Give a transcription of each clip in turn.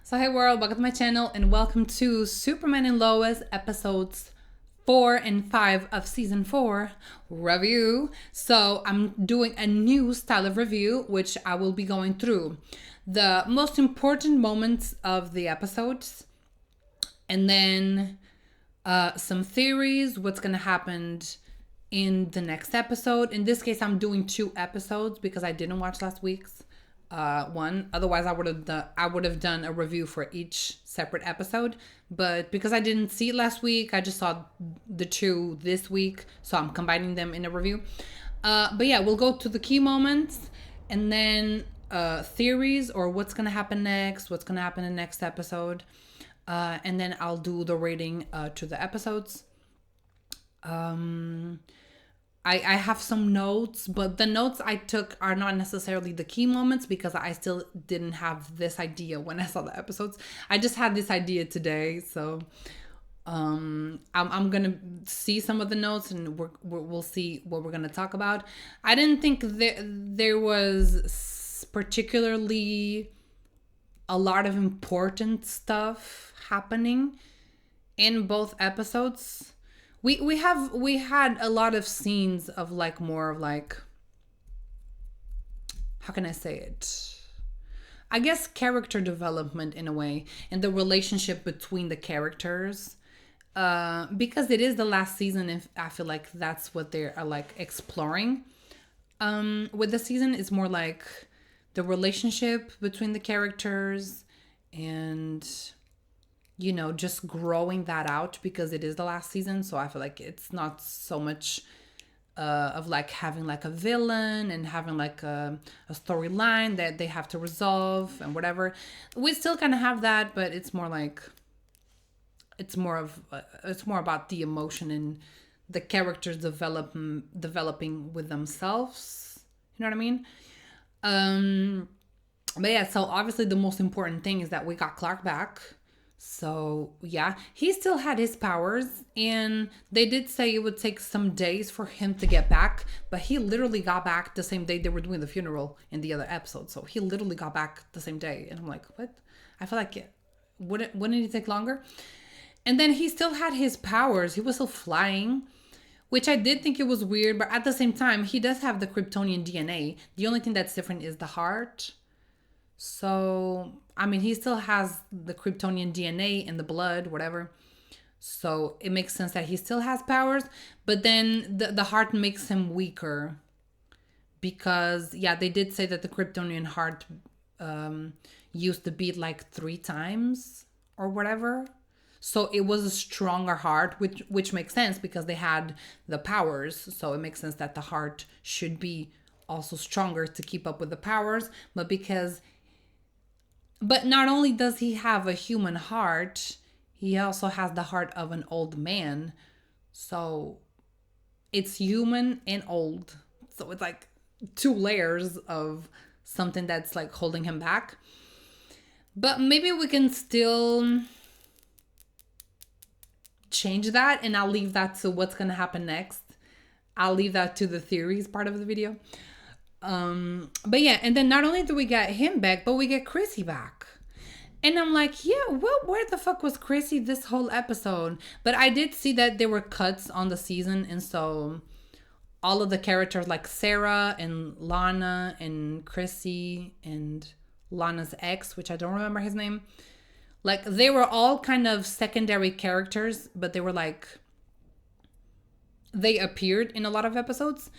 So hey world, welcome to my channel and welcome to Superman and Lois episodes 4 and 5 of season 4 review. So I'm doing a new style of review which I will be going through the most important moments of the episodes and then some theories, what's gonna happen in the next episode. In this case, I'm doing 2 episodes because I didn't watch last week's one. Otherwise, I would have done a review for each separate episode. But because I didn't see it last week, I just saw the 2 this week, so I'm combining them in a review. But yeah, we'll go to the key moments and then theories or what's gonna happen next, what's gonna happen in the next episode, and then I'll do the rating to the episodes. I have some notes, but the notes I took are not necessarily the key moments because I still didn't have this idea when I saw the episodes. I just had this idea today, so I'm gonna see some of the notes and we'll see what we're gonna talk about. I didn't think there was particularly a lot of important stuff happening in both episodes. We had a lot of scenes of like more of like, how can I say it? I guess character development in a way, and the relationship between the characters. Because it is the last season, and I feel like that's what they are like exploring. With the season, it's more like the relationship between the characters and, you know, just growing that out because it is the last season. So I feel like it's not so much of like having like a villain and having like a storyline that they have to resolve and whatever. We still kind of have that, but it's more like, it's more about the emotion and the characters developing with themselves. You know what I mean? But yeah, so obviously the most important thing is that we got Clark back. So yeah, he still had his powers, and they did say it would take some days for him to get back, but he literally got back the same day they were doing the funeral in the other episode. So he literally got back the same day, and I'm like, what? I feel like wouldn't it take longer? And then he still had his powers. He was still flying, which I did think it was weird, but at the same time, he does have the Kryptonian DNA. The only thing that's different is the heart. So, I mean, he still has the Kryptonian DNA in the blood, whatever. So it makes sense that he still has powers, but then the heart makes him weaker. Because, yeah, they did say that the Kryptonian heart used to beat like 3 times or whatever. So it was a stronger heart, which makes sense because they had the powers. So it makes sense that the heart should be also stronger to keep up with the powers. But not only does he have a human heart, he also has the heart of an old man. So it's human and old. So it's like 2 layers of something that's like holding him back. But maybe we can still change that, and I'll leave that to what's going to happen next. I'll leave that to the theories part of the video. But yeah, and then not only do we get him back, but we get Chrissy back. And I'm like, yeah, where the fuck was Chrissy this whole episode? But I did see that there were cuts on the season, and so all of the characters like Sarah and Lana and Chrissy and Lana's ex, which I don't remember his name, like they were all kind of secondary characters, but they were like, they appeared in a lot of episodes.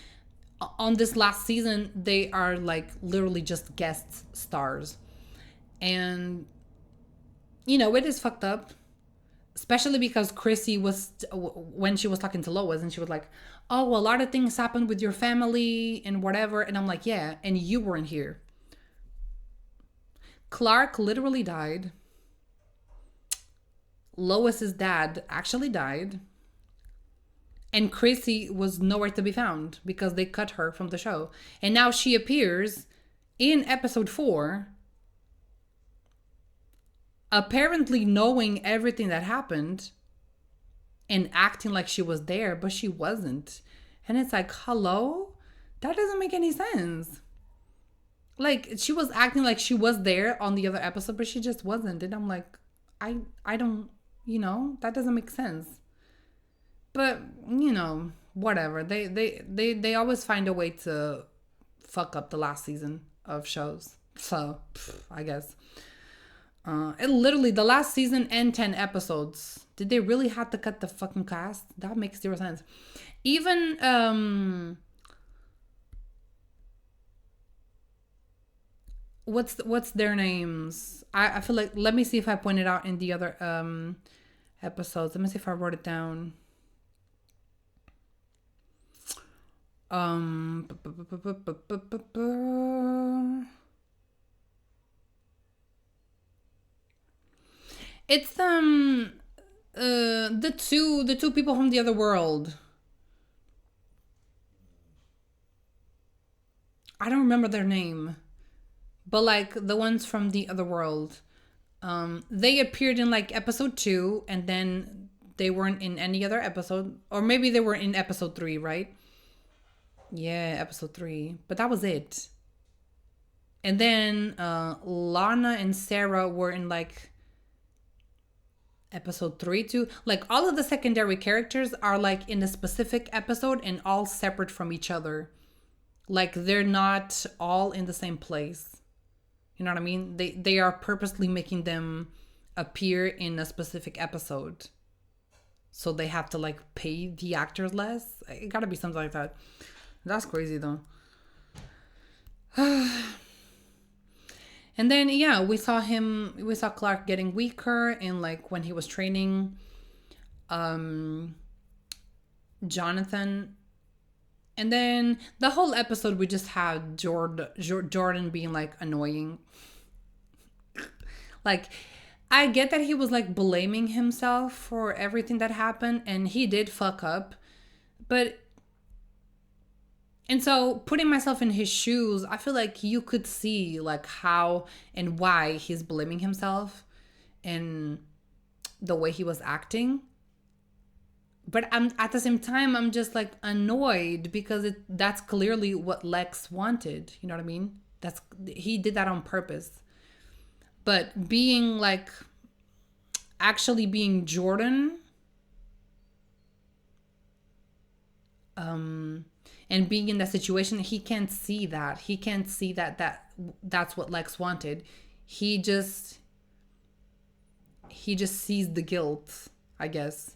On this last season, they are like literally just guest stars. And, you know, it is fucked up. Especially because Chrissy was, when she was talking to Lois, and she was like, oh, well, a lot of things happened with your family and whatever. And I'm like, yeah, and you weren't here. Clark literally died. Lois's dad actually died. And Chrissy was nowhere to be found because they cut her from the show. And now she appears in episode 4, apparently knowing everything that happened and acting like she was there, but she wasn't. And it's like, hello? That doesn't make any sense. Like she was acting like she was there on the other episode, but she just wasn't. And I'm like, I don't, that doesn't make sense. But whatever. They always find a way to fuck up the last season of shows. So I guess. It literally the last season and 10 episodes. Did they really have to cut the fucking cast? That makes zero sense. Even what's their names? I feel like, let me see if I pointed out in the other episodes. Let me see if I wrote it down. It's the two people from the other world. I don't remember their name, but like the ones from the other world. They appeared in like episode 2, and then they weren't in any other episode, or maybe they were in episode 3, right? Yeah, episode 3, but that was it. And then Lana and Sarah were in like episode 3 too. Like all of the secondary characters are like in a specific episode and all separate from each other. Like they're not all in the same place. You know what I mean? They are purposely making them appear in a specific episode. So they have to like pay the actors less. It gotta be something like that. That's crazy though. And then yeah, we saw Clark getting weaker, and like when he was training Jonathan. And then the whole episode we just had Jordan being like annoying. Like I get that he was like blaming himself for everything that happened, and he did fuck up. And so putting myself in his shoes, I feel like you could see like how and why he's blaming himself and the way he was acting. But I'm at the same time, I'm just like annoyed because that's clearly what Lex wanted. You know what I mean? He did that on purpose. But being like actually being Jordan, and being in that situation, he can't see that. He can't see that's what Lex wanted. He just sees the guilt, I guess.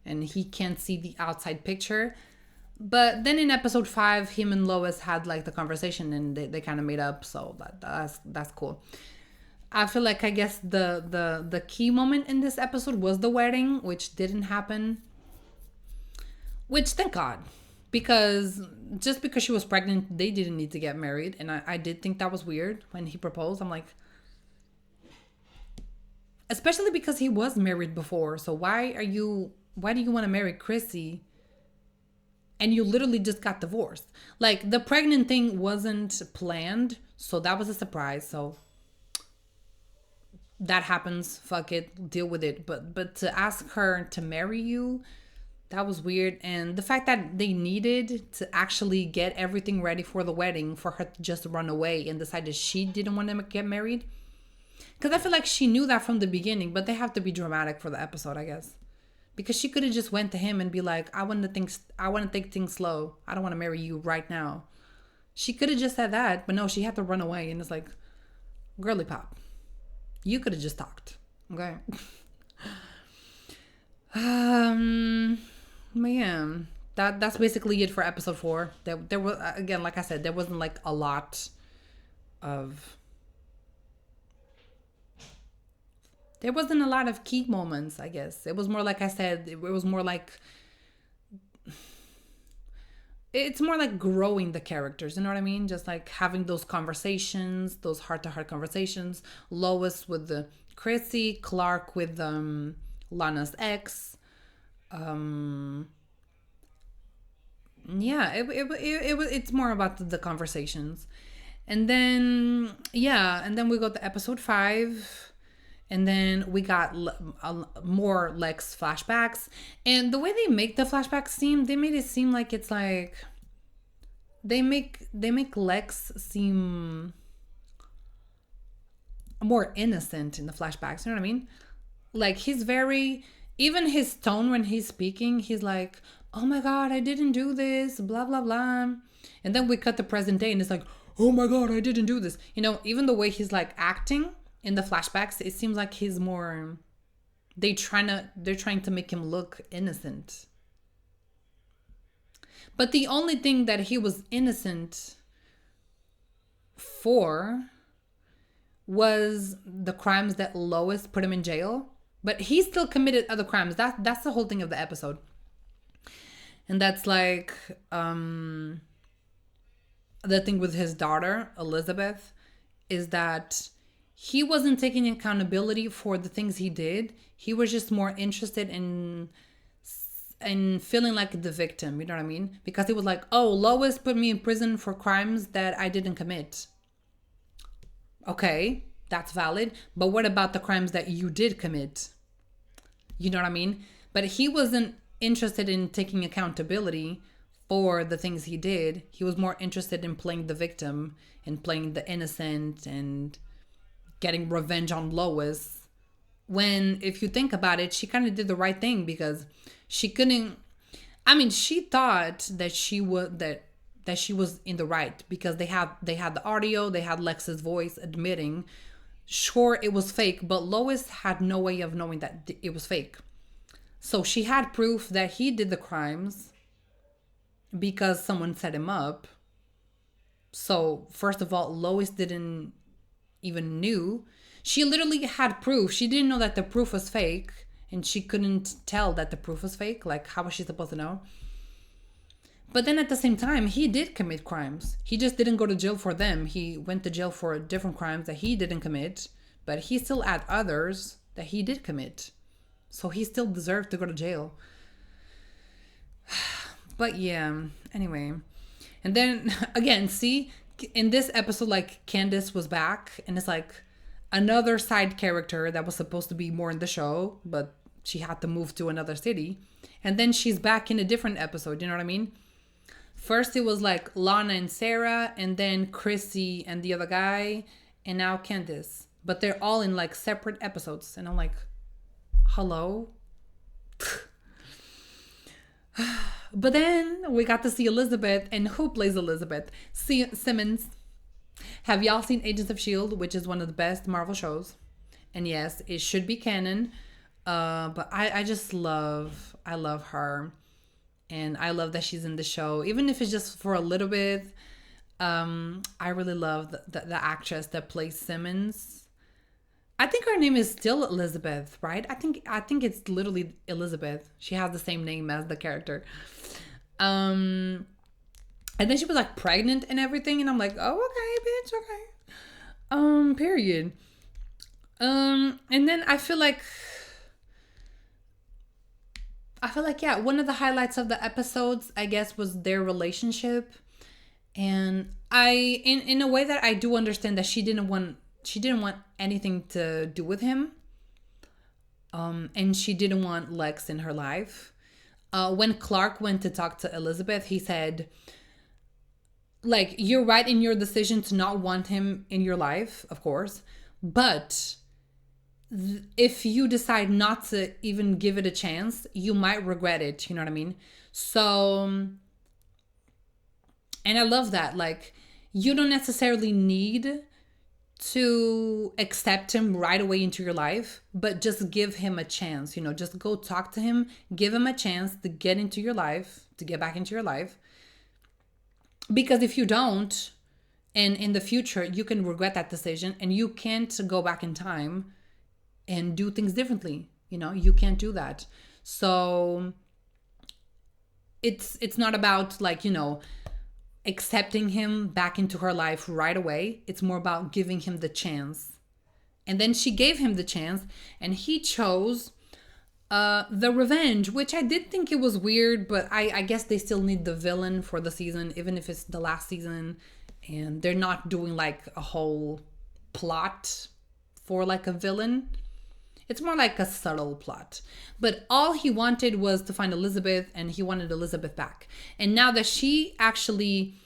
And he can't see the outside picture. But then in episode 5, him and Lois had like the conversation, and they kind of made up. So that's cool. I feel like I guess the key moment in this episode was the wedding, which didn't happen. Which thank God. Because just because she was pregnant, they didn't need to get married. And I did think that was weird when he proposed. I'm like, especially because he was married before. So why do you want to marry Chrissy? And you literally just got divorced. Like the pregnant thing wasn't planned. So that was a surprise. So that happens. Fuck it. Deal with it. But to ask her to marry you, that was weird. And the fact that they needed to actually get everything ready for the wedding for her to just run away and decide that she didn't want to get married. Because I feel like she knew that from the beginning, but they have to be dramatic for the episode, I guess. Because she could have just went to him and be like, I want to take things slow. I don't want to marry you right now. She could have just said that, but no, she had to run away. And it's like, girly pop, you could have just talked. Okay. But yeah, that's basically it for episode 4. There was, again, like I said, there wasn't like a lot of... There wasn't a lot of key moments, I guess. It was more like I said, it was more like... It's more like growing the characters, you know what I mean? Just like having those conversations, those heart-to-heart conversations. Lois with the Chrissy, Clark with Lana's ex. Yeah, it's more about the conversations. And then, yeah, and then we got to episode 5. And then we got more Lex flashbacks. And the way they make the flashbacks seem, they made it seem like it's like... They make Lex seem more innocent in the flashbacks. You know what I mean? Like he's very, even his tone when he's speaking, he's like, oh my God, I didn't do this, blah, blah, blah. And then we cut the present day and it's like, oh my God, I didn't do this. You know, even the way he's like acting in the flashbacks, it seems like he's more, they're trying to make him look innocent. But the only thing that he was innocent for was the crimes that Lois put him in jail. But he still committed other crimes. That's the whole thing of the episode. And that's like the thing with his daughter, Elizabeth, is that he wasn't taking accountability for the things he did. He was just more interested in feeling like the victim, you know what I mean? Because he was like, oh, Lois put me in prison for crimes that I didn't commit. Okay, that's valid. But what about the crimes that you did commit? You know what I mean? But he wasn't interested in taking accountability for the things he did. He was more interested in playing the victim and playing the innocent and getting revenge on Lois. When, if you think about it, she kind of did the right thing because she couldn't. I mean, she thought that she was in the right because they had the audio, they had Lex's voice admitting, sure, it was fake, but Lois had no way of knowing that it was fake. So she had proof that he did the crimes because someone set him up. So first of all, Lois didn't even knew. She literally had proof. She didn't know that the proof was fake, and she couldn't tell that the proof was fake. Like, how was she supposed to know? But then at the same time, he did commit crimes. He just didn't go to jail for them. He went to jail for different crimes that he didn't commit, but he still had others that he did commit. So he still deserved to go to jail. But yeah, anyway. And then again, see, in this episode, like Candace was back, and it's like another side character that was supposed to be more in the show, but she had to move to another city. And then she's back in a different episode, you know what I mean? First it was like Lana and Sarah, and then Chrissy and the other guy, and now Candace. But they're all in like separate episodes. And I'm like, hello? But then we got to see Elizabeth, and who plays Elizabeth? Simmons. Have y'all seen Agents of S.H.I.E.L.D., which is one of the best Marvel shows? And yes, it should be canon. But I love her. And I love that she's in the show, even if it's just for a little bit. I really love the actress that plays Simmons. I think her name is still Elizabeth, right? I think it's literally Elizabeth. She has the same name as the character. And then she was like pregnant and everything, and I'm like, oh, okay, bitch, okay. Period. And then I feel like, yeah, one of the highlights of the episodes, I guess, was their relationship. And in a way that I do understand that she didn't want anything to do with him. And she didn't want Lex in her life. When Clark went to talk to Elizabeth, he said, like, you're right in your decision to not want him in your life, of course. But if you decide not to even give it a chance, you might regret it. You know what I mean? So, and I love that. Like, you don't necessarily need to accept him right away into your life, but just give him a chance. You know, just go talk to him, give him a chance to get into your life, to get back into your life. Because if you don't, and in the future, you can regret that decision, and you can't go back in time and do things differently. You know, you can't do that. So it's not about, like, you know, accepting him back into her life right away. It's more about giving him the chance. And then she gave him the chance, and he chose the revenge, which I did think it was weird, but I guess they still need the villain for the season, even if it's the last season, and they're not doing like a whole plot for like a villain. It's more like a subtle plot. But all he wanted was to find Elizabeth, and he wanted Elizabeth back. And now that she actually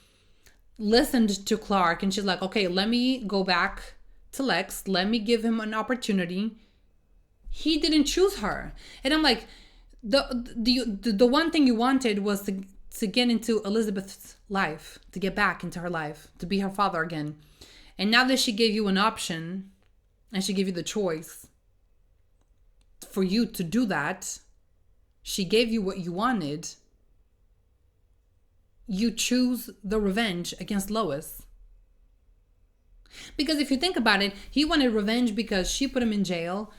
listened to Clark, and she's like, okay, let me go back to Lex. Let me give him an opportunity. He didn't choose her. And I'm like, the one thing you wanted was to get into Elizabeth's life, to get back into her life, to be her father again. And now that she gave you an option and she gave you the choice for you to do that, she gave you what you wanted. You choose the revenge against Lois. Because if you think about it, he wanted revenge because she put him in jail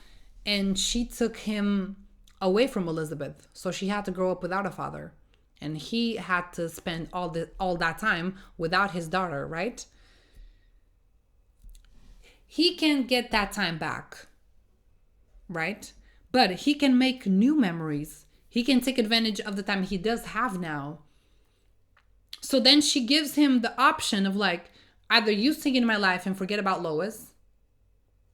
and she took him away from Elizabeth. So she had to grow up without a father. And he had to spend all that time without his daughter, right? He can get that time back, right? But he can make new memories. He can take advantage of the time he does have now. So then she gives him the option of like, either you stay in my life and forget about Lois,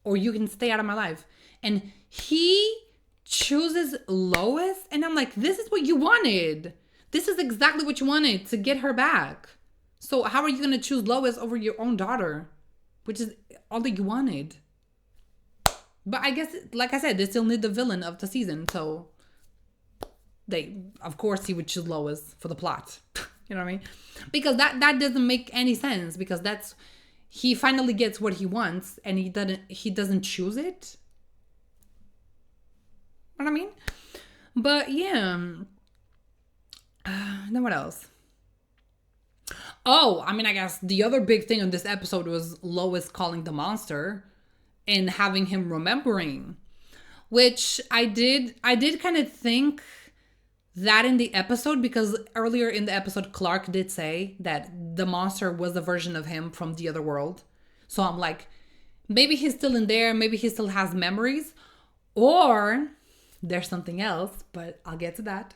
or you can stay out of my life. And he chooses Lois. And I'm like, this is what you wanted. This is exactly what you wanted, to get her back. So how are you going to choose Lois over your own daughter? Which is all that you wanted. But I guess, like I said, they still need the villain of the season. So of course he would choose Lois for the plot. You know what I mean? Because that doesn't make any sense, because he finally gets what he wants and he doesn't choose it. You know what I mean? But yeah. Then what else? Oh, I mean, I guess the other big thing on this episode was Lois calling the monster and having him remembering, which I did kind of think that in the episode, because earlier in the episode, Clark did say that the monster was a version of him from the other world. So I'm like, maybe he's still in there. Maybe he still has memories, or there's something else, but I'll get to that.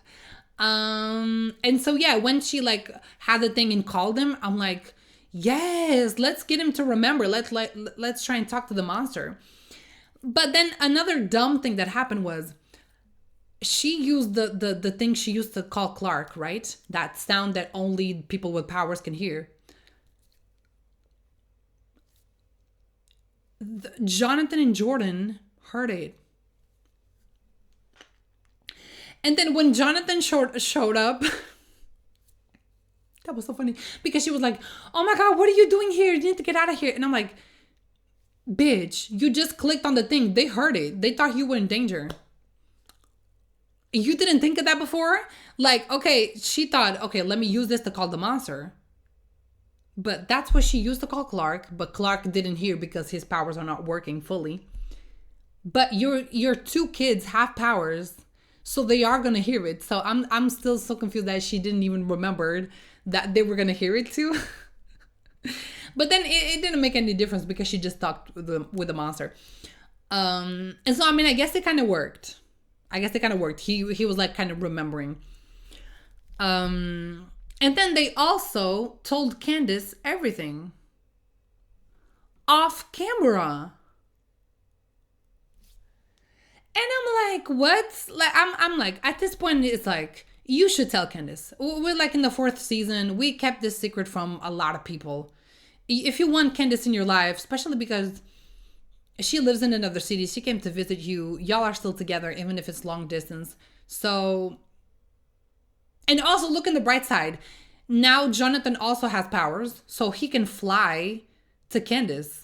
And so, yeah, when she like had the thing and called him, I'm like, yes, let's get him to remember. Let's try and talk to the monster. But then another dumb thing that happened was, she used the thing she used to call Clark, right? That sound that only people with powers can hear. Jonathan and Jordan heard it. And then when Jonathan showed up, that was so funny. Because she was like, oh my God, what are you doing here? You need to get out of here. And I'm like, bitch, you just clicked on the thing. They heard it. They thought you were in danger. You didn't think of that before? Like, okay, she thought, okay, let me use this to call the monster. But that's what she used to call Clark. But Clark didn't hear because his powers are not working fully. But your two kids have powers, so they are going to hear it. So I'm still so confused that she didn't even remember that they were going to hear it too. But then it didn't make any difference because she just talked with the monster. And so, I mean, I guess it kind of worked. He was like kind of remembering. And then they also told Candace everything off camera. And I'm like, what? Like, I'm like, at this point, it's like, you should tell Candace. We're like in the 4th season. We kept this secret from a lot of people. If you want Candace in your life, especially because she lives in another city, she came to visit you. Y'all are still together, even if it's long distance. So, and also look in the bright side. Now Jonathan also has powers, so he can fly to Candace.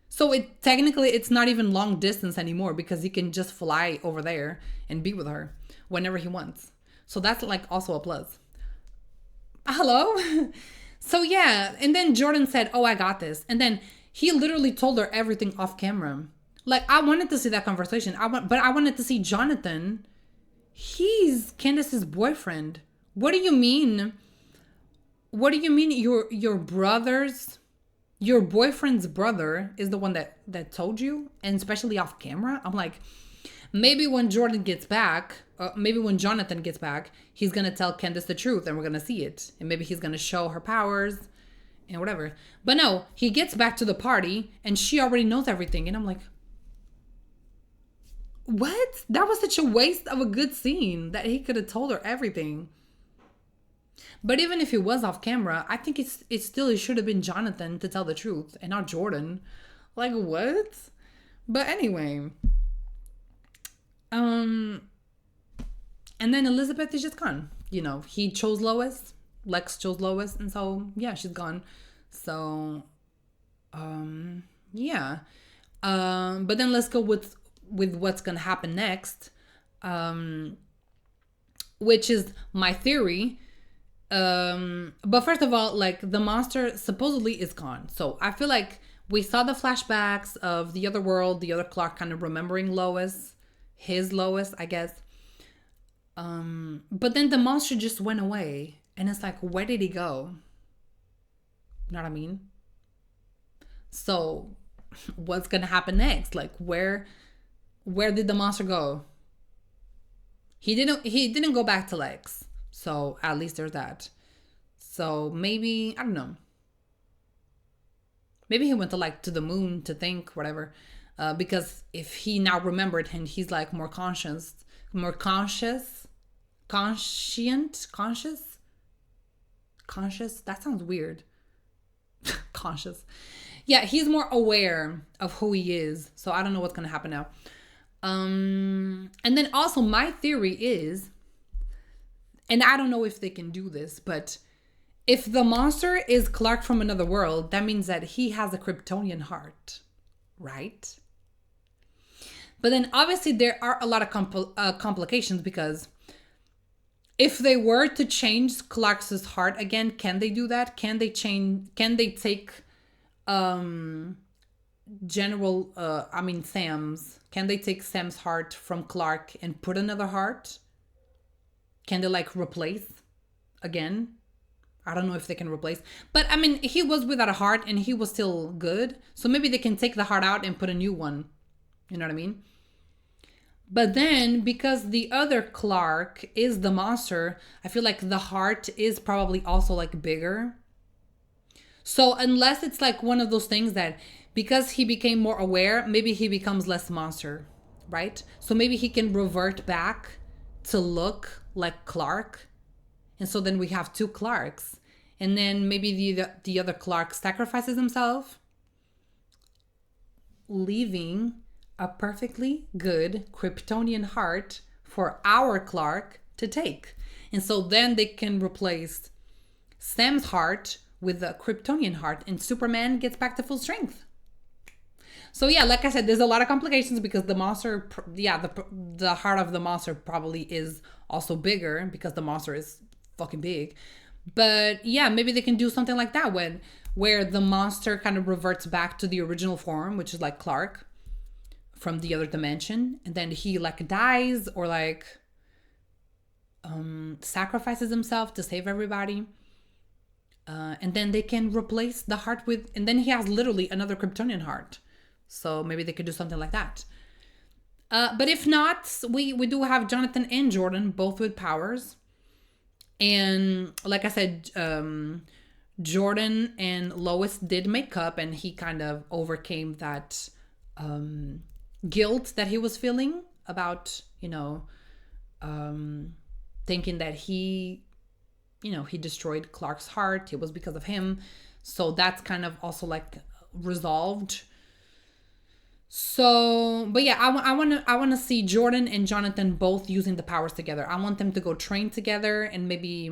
So technically it's not even long distance anymore, because he can just fly over there and be with her whenever he wants. So that's like also a plus. Hello? So yeah, and then Jordan said, oh, I got this. And then he literally told her everything off camera. Like, I wanted to see that conversation. But I wanted to see Jonathan. He's Candace's boyfriend. What do you mean? What do you mean your boyfriend's brother is the one that told you? And especially off camera? I'm like, maybe when Jonathan gets back, he's going to tell Candace the truth and we're going to see it. And maybe he's going to show her powers and whatever. But no, he gets back to the party and she already knows everything. And I'm like, what? That was such a waste of a good scene that he could have told her everything. But even if it was off camera, I think it should have been Jonathan to tell the truth and not Jordan. Like what? But anyway, um, and then Elizabeth is just gone. He chose Lois. Lex chose Lois, and so yeah, she's gone. So, yeah. But then let's go with what's gonna happen next, which is my theory. But first of all, like the monster supposedly is gone. So I feel like we saw the flashbacks of the other world, the other Clark kind of remembering Lois, his Lois, I guess. But then the monster just went away. And it's like, where did he go? You know what I mean? So what's gonna happen next? Like where did the monster go? He didn't go back to Lex. So at least there's that. So maybe, I don't know. Maybe he went to the moon to think, whatever. Because if he now remembered and he's like more conscious, conscious. That sounds weird. Conscious. Yeah, he's more aware of who he is. So I don't know what's gonna happen now. And then also my theory is, and I don't know if they can do this, but if the monster is Clark from another world, that means that he has a Kryptonian heart, right? But then obviously there are a lot of complications, because if they were to change Clark's heart again, can they do that? Can they take Sam's, can they take Sam's heart from Clark and put another heart? Can they like replace again? I don't know if they can replace. But I mean, he was without a heart and he was still good. So maybe they can take the heart out and put a new one. You know what I mean? But then, because the other Clark is the monster, I feel like the heart is probably also like bigger. So unless it's like one of those things that because he became more aware, maybe he becomes less monster, right? So maybe he can revert back to look like Clark. And so then we have two Clarks. And then maybe the other Clark sacrifices himself, leaving a perfectly good Kryptonian heart for our Clark to take. And so then they can replace Sam's heart with a Kryptonian heart, and Superman gets back to full strength. So yeah, like I said, there's a lot of complications because the monster, the heart of the monster probably is also bigger because the monster is fucking big. But yeah, maybe they can do something like that where the monster kind of reverts back to the original form, which is like Clark from the other dimension, and then he like dies or like sacrifices himself to save everybody. And then they can replace the heart with, and then he has literally another Kryptonian heart. So maybe they could do something like that. But if not, we do have Jonathan and Jordan, both with powers. And like I said, Jordan and Lois did make up, and he kind of overcame that guilt that he was feeling about, thinking that he destroyed Clark's heart. It was because of him. So that's kind of also like resolved. So, but yeah, I want to see Jordan and Jonathan both using the powers together. I want them to go train together and maybe,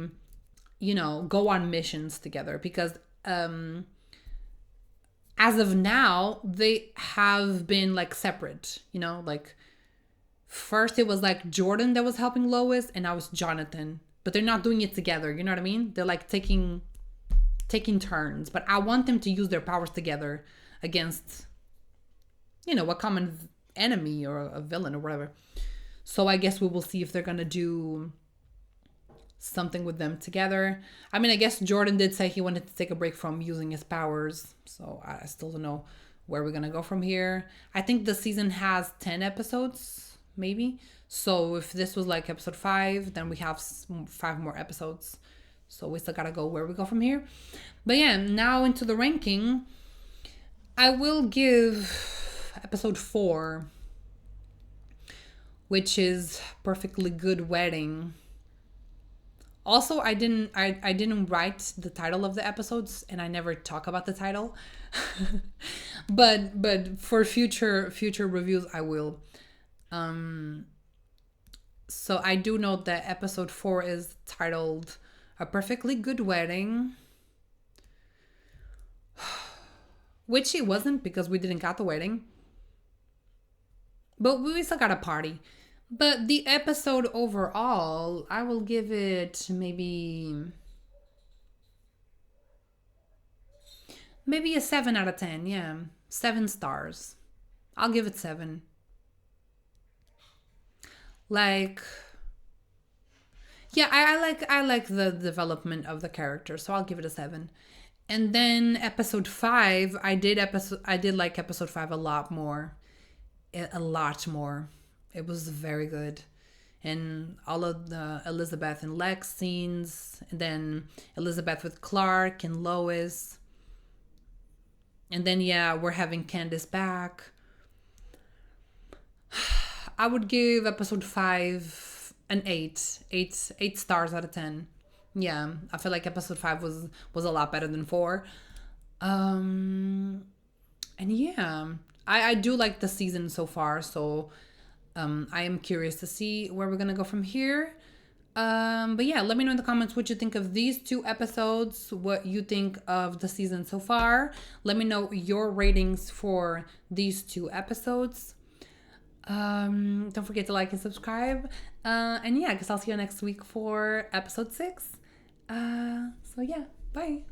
go on missions together, because as of now, they have been like separate, like first it was like Jordan that was helping Lois, and now it's Jonathan, but they're not doing it together. You know what I mean? They're like taking turns, but I want them to use their powers together against, a common enemy or a villain or whatever. So I guess we will see if they're going to do something with them together. I mean, I guess Jordan did say he wanted to take a break from using his powers. So I still don't know where we're going to go from here. I think the season has 10 episodes, maybe. So if this was like episode 5, then we have 5 more episodes. So we still got to go where we go from here. But yeah, now into the ranking. I will give episode 4, which is Perfectly Good Wedding, Also, I didn't write the title of the episodes, and I never talk about the title. But for future reviews I will. So I do know that episode 4 is titled A Perfectly Good Wedding, which it wasn't because we didn't got the wedding. But we still got a party. But the episode overall, I will give it maybe a 7 out of 10. Yeah. 7 stars. I'll give it 7. Like, yeah, I like the development of the character, so I'll give it a 7. And then episode 5, I did like episode 5 a lot more. A lot more. It was very good. And all of the Elizabeth and Lex scenes, and then Elizabeth with Clark and Lois. And then yeah, we're having Candace back. I would give episode 5 an 8 stars out of 10. Yeah, I feel like episode 5 was a lot better than 4. And yeah, I do like the season so far, so I am curious to see where we're gonna go from here. But yeah, let me know in the comments what you think of these 2 episodes, what you think of the season so far. Let me know your ratings for these 2 episodes. Don't forget to like and subscribe. And yeah, I guess I'll see you next week for episode 6. So yeah, bye.